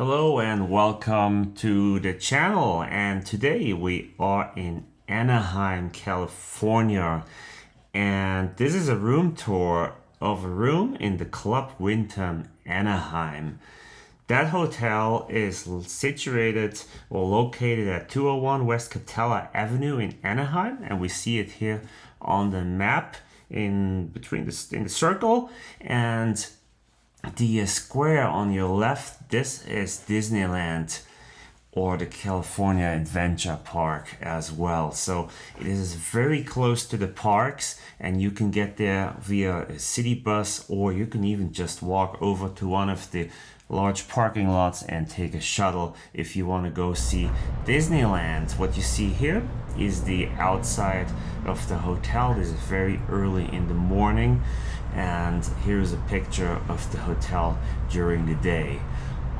Hello and welcome to the channel, and today we are in Anaheim, California, and this is a room tour of a room in the Club Wyndham, Anaheim. That hotel is situated or located at 201 West Catella Avenue in Anaheim, and we see it here on the map in the circle, and the square on your left, this is Disneyland or the California Adventure Park as well. So it is very close to the parks, and you can get there via a city bus, or you can even just walk over to one of the large parking lots and take a shuttle if you want to go see Disneyland. What you see here is the outside of the hotel. This is very early in the morning, and here's a picture of the hotel during the day.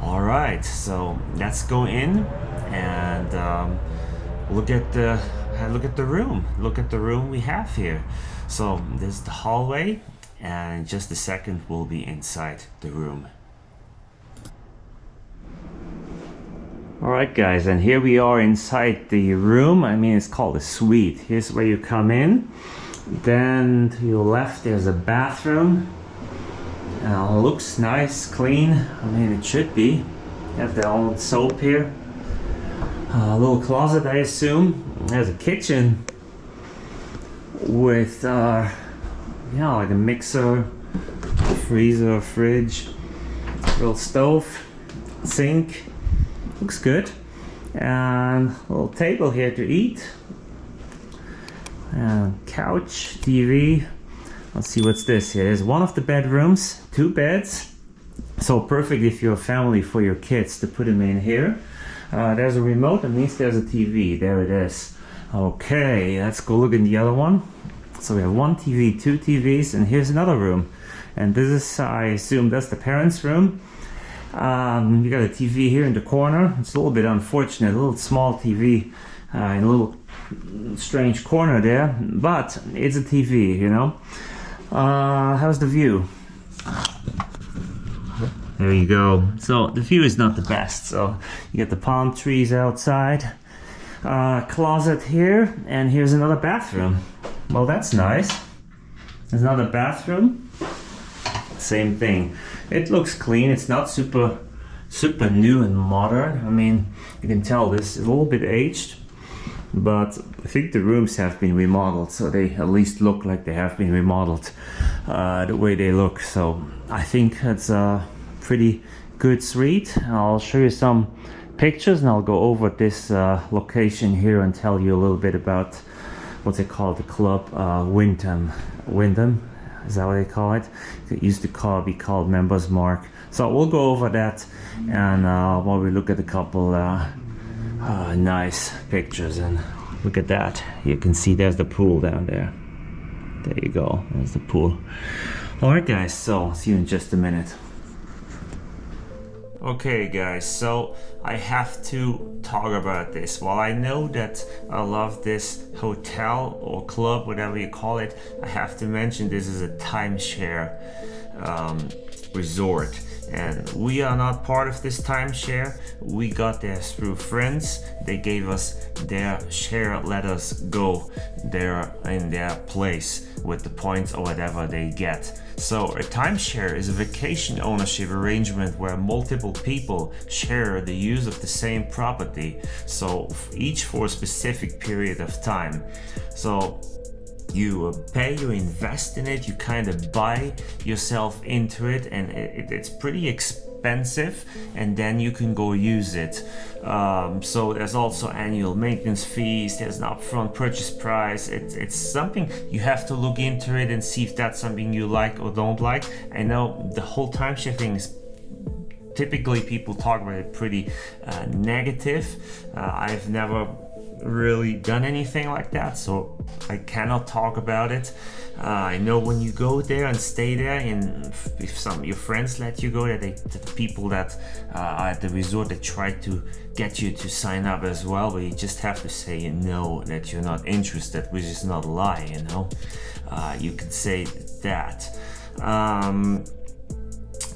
All right, so let's go in and look at the room. Look at the room we have here. So this is the hallway, and in just a second we'll be inside the room. All right, guys, and here we are inside the room. I mean, it's called a suite. Here's where you come in. Then to your left, there's a bathroom. Looks nice, clean. I mean, it should be. You have their own soap here. A little closet, I assume. There's a kitchen with, like a mixer, freezer, fridge, little stove, sink. Looks good. And a little table here to eat. Couch, TV. Let's see what's this here. There's one of the bedrooms, 2 beds. So perfect if you're a family for your kids to put them in here. There's a remote, that means there's a TV. There it is. Okay, let's go look in the other one. So we have 1 TV, 2 TVs, and here's another room. And this is, I assume that's the parents' room. You got a TV here in the corner. It's a little bit unfortunate, a little small TV in a little strange corner there, but it's a TV, you know. How's the view? There you go. So the view is not the best. So you get the palm trees outside. Closet here, and here's another bathroom. Well, that's nice. There's another bathroom. Same thing. It looks clean. It's not super new and modern. I mean, you can tell this is a little bit aged, but I think the rooms have been remodeled, so they at least look like they have been remodeled the way they look. So I think it's a pretty good suite. I'll show you some pictures, and I'll go over this location here and tell you a little bit about what's it called, the Club Wyndham. Wyndham, is that what they call it? It used to be called Members Mark. So we'll go over that, and while we look at a couple nice pictures. And look at that, you can see there's the pool down there. There you go, there's the pool. All right, guys, so see you in just a minute. Okay, guys, so I have to talk about this. While I know that I love this hotel or club, whatever you call it, I have to mention this is a timeshare resort. And we are not part of this timeshare. We got there through friends. They gave us their share, let us go there in their place with the points or whatever they get. So a timeshare is a vacation ownership arrangement where multiple people share the use of the same property, so each for a specific period of time. So you pay, you invest in it, you kind of buy yourself into it, and it's pretty expensive, and then you can go use it. So there's also annual maintenance fees, there's an upfront purchase price. It's something you have to look into it and see if that's something you like or don't like. I know the whole timeshare thing is typically people talk about it pretty negative. I've never really done anything like that, so I cannot talk about it. I know when you go there and stay there, and if some of your friends let you go there, the people that are at the resort, they try to get you to sign up as well, but you just have to say no, that you're not interested, which is not a lie, you know. You can say that.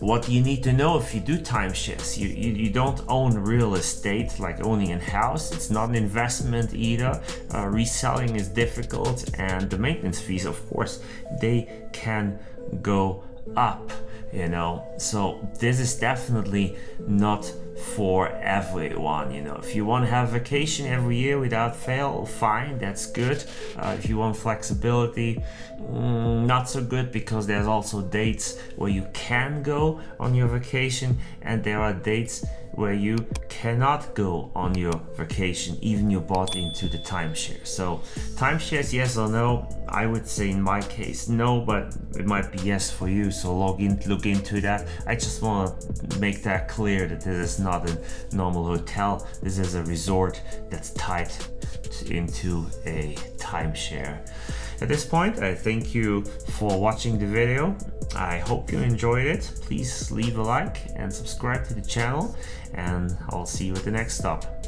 What you need to know if you do timeshares, you don't own real estate like owning a house. It's not an investment either. Reselling is difficult, and the maintenance fees, of course, they can go up, you know. So this is definitely not for everyone, you know. If you want to have vacation every year without fail, fine, that's good. If you want flexibility, not so good, because there's also dates where you can go on your vacation and there are dates where you cannot go on your vacation, even you bought into the timeshare. So timeshares, yes or no? I would say in my case no, but it might be yes for you, so look into that. I just want to make that clear that this is not a normal hotel. This is a resort that's tied into a timeshare. At this point, I thank you for watching the video. I hope you enjoyed it. Please leave a like and subscribe to the channel, and I'll see you at the next stop.